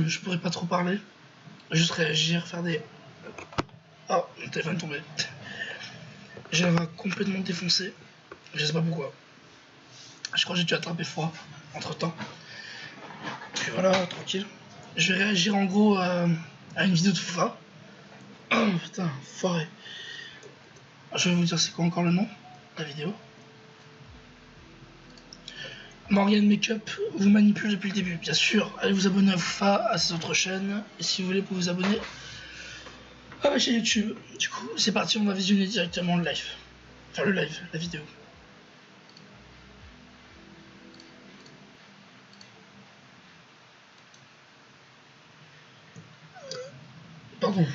je pourrais pas trop parler. Juste réagir, faire des... Oh, mon téléphone est tombé. J'ai la voix complètement défoncée. Je sais pas pourquoi. Je crois que j'ai dû attraper froid entre temps. Puis voilà, tranquille. Je vais réagir en gros à une vidéo de Foufa. Oh putain, foiré. Je vais vous dire c'est quoi encore le nom de la vidéo. Morgan Makeup vous manipule depuis le début, bien sûr. Allez vous abonner à Foufa, à ses autres chaînes. Et si vous voulez, pour vous abonner à ma chaîne YouTube. Du coup, c'est parti, on va visionner directement le live. Enfin, le live, la vidéo. Pardon.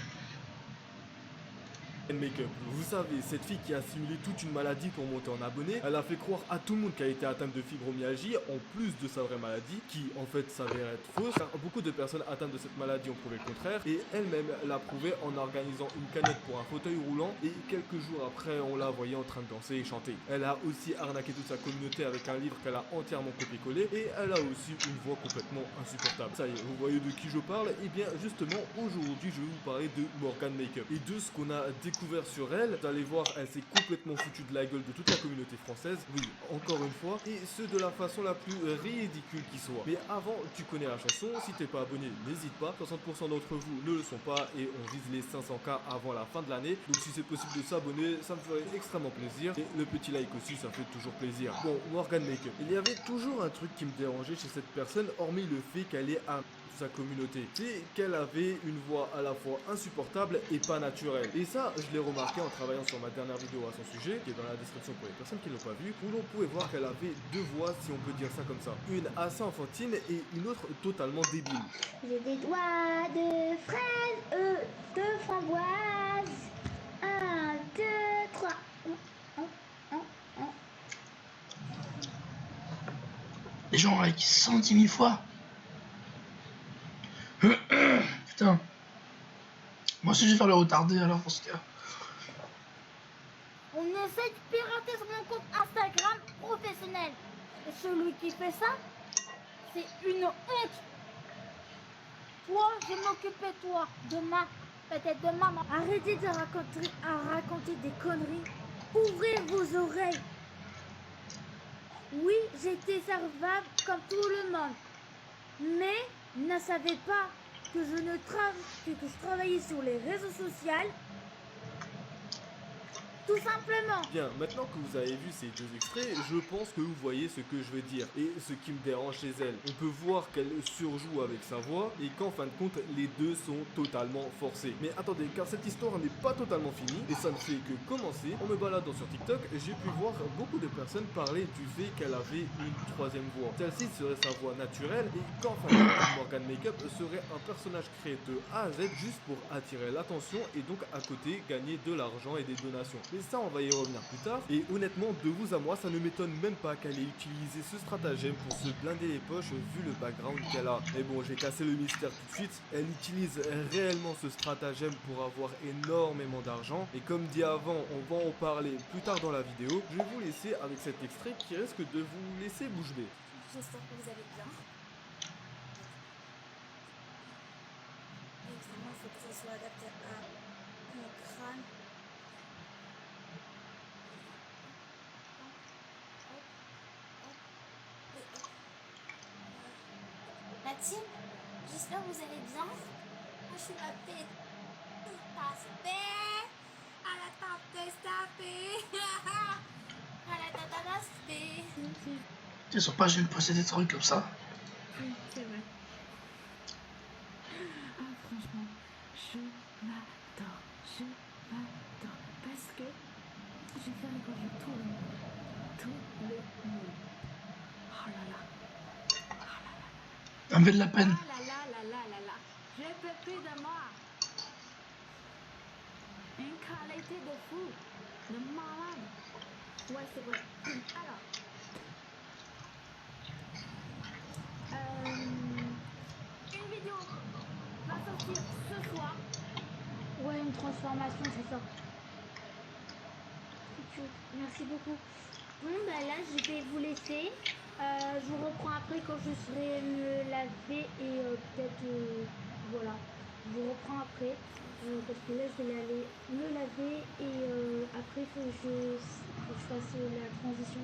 Makeup. Vous savez, cette fille qui a simulé toute une maladie pour monter en abonné, elle a fait croire à tout le monde qu'elle était atteinte de fibromyalgie, en plus de sa vraie maladie, qui en fait s'avère être fausse, car beaucoup de personnes atteintes de cette maladie ont prouvé le contraire, et elle-même l'a prouvé en organisant une canette pour un fauteuil roulant, et quelques jours après, on la voyait en train de danser et chanter. Elle a aussi arnaqué toute sa communauté avec un livre qu'elle a entièrement copié-collé, et elle a aussi une voix complètement insupportable. Ça y est, vous voyez de qui je parle? Et bien justement, aujourd'hui, je vais vous parler de Morgan Makeup, et de ce qu'on a découvert sur elle. Vous allez voir, elle s'est complètement foutue de la gueule de toute la communauté française, oui, encore une fois, et ce de la façon la plus ridicule qui soit. Mais avant, tu connais la chanson, si t'es pas abonné, n'hésite pas, 60% d'entre vous ne le sont pas, et on vise les 500K avant la fin de l'année, donc si c'est possible de s'abonner, ça me ferait extrêmement plaisir, et le petit like aussi, ça fait toujours plaisir. Bon, Morgan Makeup, il y avait toujours un truc qui me dérangeait chez cette personne, hormis le fait qu'elle est un sa communauté, c'est qu'elle avait une voix à la fois insupportable et pas naturelle. Et ça, je l'ai remarqué en travaillant sur ma dernière vidéo à son sujet, qui est dans la description pour les personnes qui ne l'ont pas vue, où l'on pouvait voir qu'elle avait deux voix, si on peut dire ça comme ça. Une assez enfantine et une autre totalement débile. J'ai des doigts de fraise, de framboise. 1, 2, 3. Les gens like 110 000 fois. Putain. Moi aussi je vais faire le retardé alors pour ce cas. On essaie de pirater sur mon compte Instagram professionnel. Et celui qui fait ça, c'est une honte. Toi, je m'occupais de toi. Demain, peut-être demain. Arrêtez de raconter des conneries. Ouvrez vos oreilles. Oui, j'étais servable comme tout le monde. Mais ne savez pas que que je travaillais sur les réseaux sociaux. Tout simplement. Bien, maintenant que vous avez vu ces deux extraits, je pense que vous voyez ce que je veux dire et ce qui me dérange chez elle. On peut voir qu'elle surjoue avec sa voix et qu'en fin de compte, les deux sont totalement forcés. Mais attendez, car cette histoire n'est pas totalement finie et ça ne fait que commencer. En me baladant sur TikTok, j'ai pu voir beaucoup de personnes parler du fait qu'elle avait une troisième voix. Celle-ci serait sa voix naturelle et qu'en fin de compte, Morgan Makeup serait un personnage créé de A à Z juste pour attirer l'attention et donc à côté gagner de l'argent et des donations. Mais ça, on va y revenir plus tard. Et honnêtement, de vous à moi, ça ne m'étonne même pas qu'elle ait utilisé ce stratagème pour se blinder les poches vu le background qu'elle a. Et bon, j'ai cassé le mystère tout de suite. Elle utilise réellement ce stratagème pour avoir énormément d'argent. Et comme dit avant, on va en parler plus tard dans la vidéo. Je vais vous laisser avec cet extrait qui risque de vous laisser bouche bée. J'espère que vous allez bien. Évidemment, il faut que ça soit adapté à mon crâne. La team, j'espère que vous allez bien. Moi, je suis la paix. À la tente de stapper. À la tente de stapper. Ils sont pas, je vais me poser des trucs comme ça. Oui, c'est vrai. Ah, franchement, je m'adore. Je m'adore. Parce que je vais faire découvrir tout le monde. Tout le monde. Oh là là. Oh là là. Ça me fait de la peine. Ah là là là là là là. Je peux plus de moi. Une qualité de fou. De malade. Ouais, c'est vrai. Alors. Une vidéo va sortir ce soir. Ouais, une transformation, c'est ça. Merci beaucoup. Bon, bah là, je vais vous laisser. Je vous reprends après quand je serai me laver et peut-être parce que là, je vais aller me laver et après, il faut que je fasse la transition.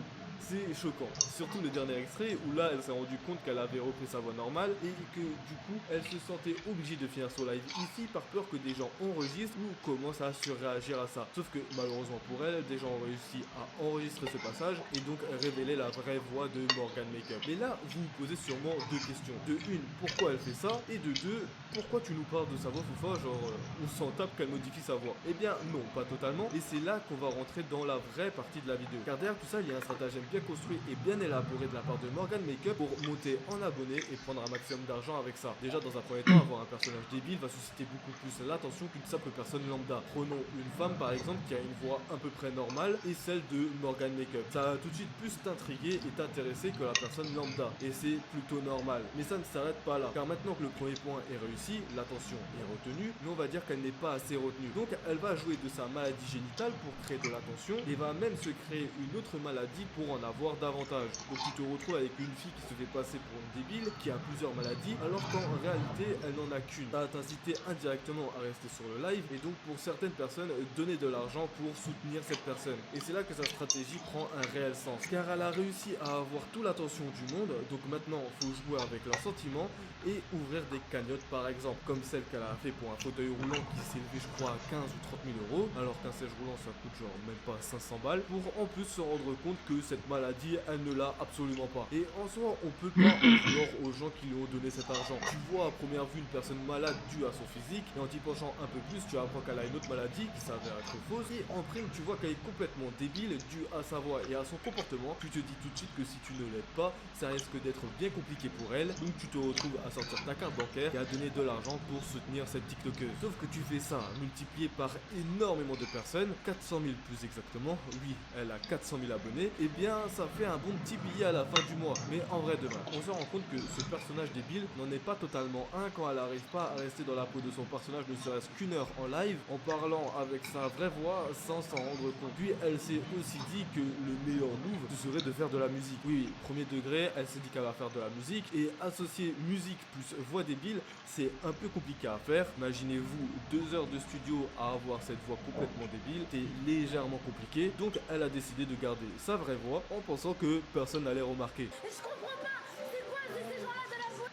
C'est choquant, surtout le dernier extrait où là elle s'est rendue compte qu'elle avait repris sa voix normale et que du coup elle se sentait obligée de finir son live ici par peur que des gens enregistrent ou commencent à surréagir à ça. Sauf que malheureusement pour elle, des gens ont réussi à enregistrer ce passage et donc révéler la vraie voix de Morgan Makeup. Mais là vous vous posez sûrement deux questions. De une, pourquoi elle fait ça? Et de deux, pourquoi tu nous parles de sa voix Foufa, genre on s'en tape qu'elle modifie sa voix? Eh bien non, pas totalement, et c'est là qu'on va rentrer dans la vraie partie de la vidéo. Car derrière tout ça, il y a un stratagème bien construit et bien élaboré de la part de Morgan Makeup pour monter en abonnés et prendre un maximum d'argent avec ça. Déjà dans un premier temps, avoir un personnage débile va susciter beaucoup plus l'attention qu'une simple personne lambda. Prenons une femme par exemple qui a une voix à peu près normale et celle de Morgan Makeup. Ça va tout de suite plus t'intriguer et t'intéresser que la personne lambda, et c'est plutôt normal. Mais ça ne s'arrête pas là, car maintenant que le premier point est réussi, l'attention est retenue, mais on va dire qu'elle n'est pas assez retenue. Donc elle va jouer de sa maladie génitale pour créer de l'attention et va même se créer une autre maladie pour en avoir davantage. Donc tu te retrouves avec une fille qui se fait passer pour une débile, qui a plusieurs maladies, alors qu'en réalité elle n'en a qu'une. Ça va t'inciter indirectement à rester sur le live et donc pour certaines personnes donner de l'argent pour soutenir cette personne. Et c'est là que sa stratégie prend un réel sens, car elle a réussi à avoir toute l'attention du monde, donc maintenant il faut jouer avec leurs sentiments et ouvrir des cagnottes par exemple, comme celle qu'elle a fait pour un fauteuil roulant qui s'élevait je crois à 15 ou 30 000 euros, alors qu'un siège roulant ça coûte genre même pas 500 balles, pour en plus se rendre compte que cette maladie elle ne l'a absolument pas. Et en soi on peut pas en vouloir aux gens qui lui ont donné cet argent. Tu vois à première vue une personne malade due à son physique, et en t'y penchant un peu plus tu apprends qu'elle a une autre maladie qui s'avère être fausse, et en prime tu vois qu'elle est complètement débile due à sa voix et à son comportement. Tu te dis tout de suite que si tu ne l'aides pas, ça risque d'être bien compliqué pour elle, donc tu te retrouves à sortir ta carte bancaire et à donner de l'argent pour soutenir cette tiktokeuse. Sauf que tu fais ça multiplié par énormément de personnes, 400 000 plus exactement, oui elle a 400 000 abonnés, et bien ça fait un bon petit billet à la fin du mois. Mais en vrai de vrai, on se rend compte que ce personnage débile n'en est pas totalement un quand elle n'arrive pas à rester dans la peau de son personnage ne serait-ce qu'une heure en live, en parlant avec sa vraie voix sans s'en rendre compte. Puis elle s'est aussi dit que le meilleur move ce serait de faire de la musique. Oui, premier degré, elle s'est dit qu'elle va faire de la musique, et associer musique plus voix débile, c'est un peu compliqué à faire. Imaginez-vous 2 heures de studio à avoir cette voix complètement débile, c'est légèrement compliqué. Donc elle a décidé de garder sa vraie voix en pensant que personne n'allait remarquer. Je comprends pas. C'est quoi ces gens-là de la voix?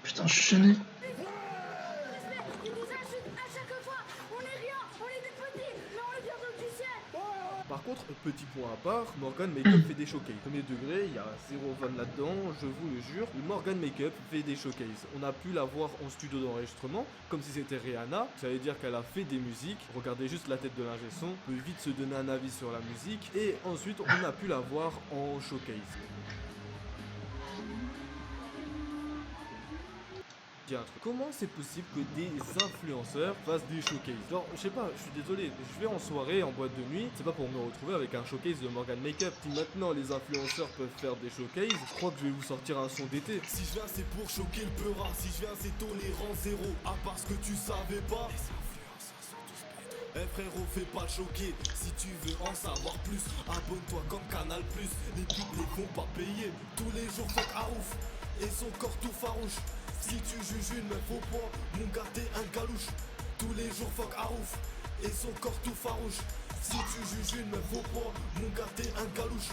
Putain, je suis gêné. Ils nous insultent à chaque fois. On est rien, on est des petits, mais on est bien du ciel. Par contre, petit point à part, Morgan Makeup fait des showcases. Premier degré, il y a zéro van là-dedans, je vous le jure. Morgan Makeup fait des showcases. On a pu la voir en studio d'enregistrement, comme si c'était Rihanna. Ça veut dire qu'elle a fait des musiques. Regardez juste la tête de l'ingé son, on peut vite se donner un avis sur la musique. Et ensuite, on a pu la voir en showcase. Un truc. Comment c'est possible que des influenceurs fassent des showcases? Genre, je sais pas, je suis désolé, je vais en soirée, en boîte de nuit, c'est pas pour me retrouver avec un showcase de Morgan Makeup. Si maintenant les influenceurs peuvent faire des showcases, je crois que je vais vous sortir un son d'été. Si je viens c'est pour choquer le peura, si je viens c'est tolérance zéro. À part ce que tu savais pas, les influenceurs sont tous pédos. Eh frérot fais pas te choquer, si tu veux en savoir plus, abonne-toi comme Canal+. Les pubs les font pas payer, tous les jours fuck à ouf, et son corps tout farouche. Si tu juges une meuf au point, mon gars t'es un galouche. Tous les jours fuck à ouf, et son corps tout farouche. Si tu juges une meuf au point, mon gars t'es un galouche.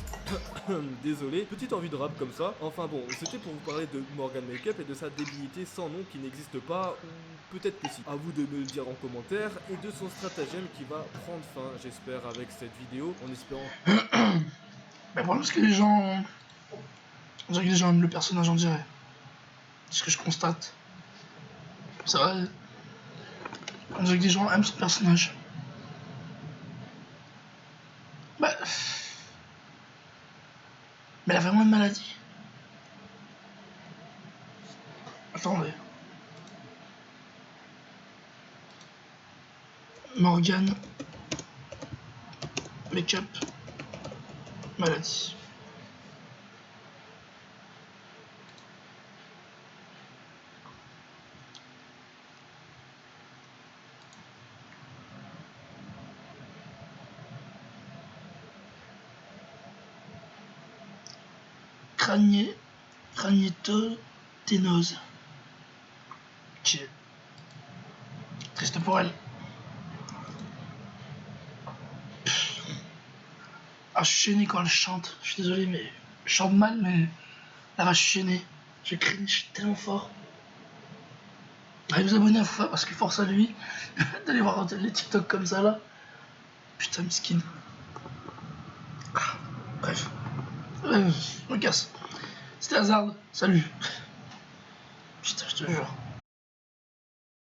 Désolé, petite envie de rap comme ça. Enfin bon, c'était pour vous parler de Morgan Makeup et de sa débilité sans nom qui n'existe pas, ou peut-être que si. À vous de me le dire en commentaire, et de son stratagème qui va prendre fin, j'espère, avec cette vidéo, en espérant... Mais le problème, c'est que les gens... On dirait que les gens aiment le personnage, on dirait. C'est ce que je constate. C'est vrai. On dirait que les gens aiment son personnage. Bah... Mais elle a vraiment une maladie. Attendez. Morgan Makeup maladie. Craniétoténose. Ok. Triste pour elle. Ah, je suis gêné quand elle chante. Je suis désolé, mais je chante mal, mais là, je suis gêné. Je cringe tellement fort. Allez vous abonner à Foufa parce que force à lui d'aller voir les TikTok comme ça là. Putain, miskin. Ah, bref. Je me casse. C'était Hazard. Salut. Putain, je te jure.